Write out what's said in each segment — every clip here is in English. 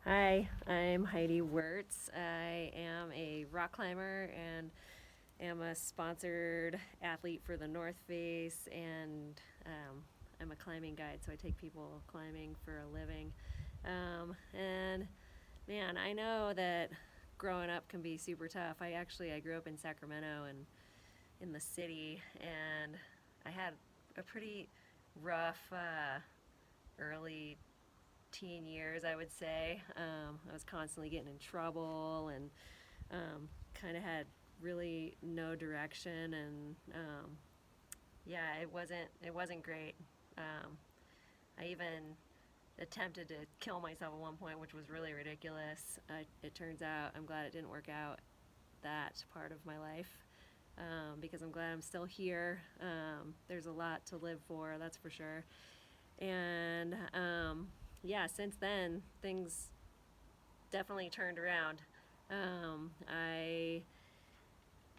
Hi, I'm Heidi Wirtz. I am a rock climber and am a sponsored athlete for the North Face, and I'm a climbing guide, so I take people climbing for a living. And man, I know that growing up can be super tough. I grew up in Sacramento and in the city, and I had a pretty rough early teen years, I would say. I was constantly getting in trouble and kind of had really no direction, and yeah, it wasn't great. Um, I even attempted to kill myself at one point, which was really ridiculous. It turns out I'm glad it didn't work out, that part of my life, because I'm glad I'm still here. There's a lot to live for, that's for sure. And yeah, since then, things definitely turned around. I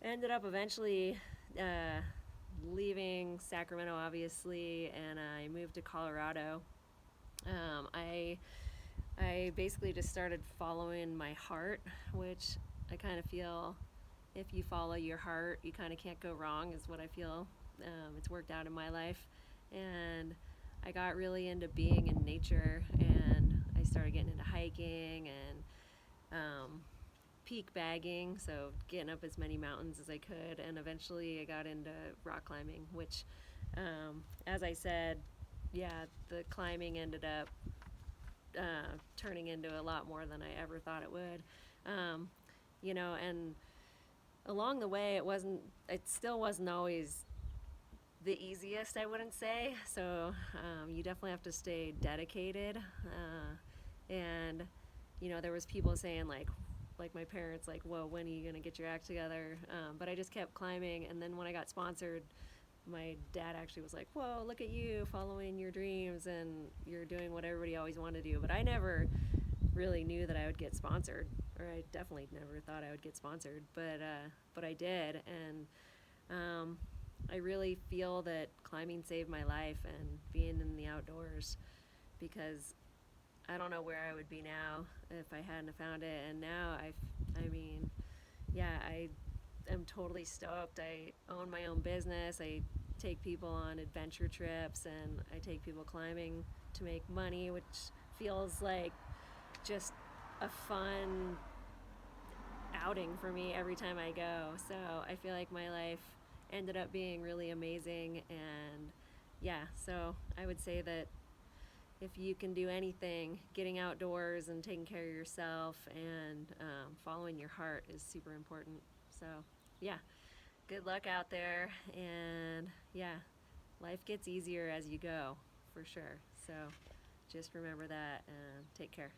ended up eventually leaving Sacramento, obviously, and I moved to Colorado. I basically just started following my heart, which I kind of feel if you follow your heart, you kind of can't go wrong, is what I feel. It's worked out in my life. And I got really into being in nature, and I started getting into hiking and peak bagging, so getting up as many mountains as I could. And eventually I got into rock climbing, which, as I said, yeah, the climbing ended up turning into a lot more than I ever thought it would. Um, and along the way, it still wasn't always the easiest, I wouldn't say. So you definitely have to stay dedicated. And there was people saying like my parents, like, "Whoa, when are you gonna get your act together?" But I just kept climbing, and then when I got sponsored, my dad actually was like, "Whoa, look at you following your dreams, and you're doing what everybody always wanted to do." But I never really knew that I would get sponsored, or I definitely never thought I would get sponsored. But I did, and I really feel that climbing saved my life and being in the outdoors, because I don't know where I would be now if I hadn't found it. And now I mean, yeah, I am totally stoked. I own my own business. I take people on adventure trips, and I take people climbing to make money, which feels like just a fun outing for me every time I go. So I feel like my life ended up being really amazing. And yeah, so I would say that if you can do anything, getting outdoors and taking care of yourself and following your heart is super important. So yeah, good luck out there. And yeah, life gets easier as you go, for sure. So just remember that, and take care.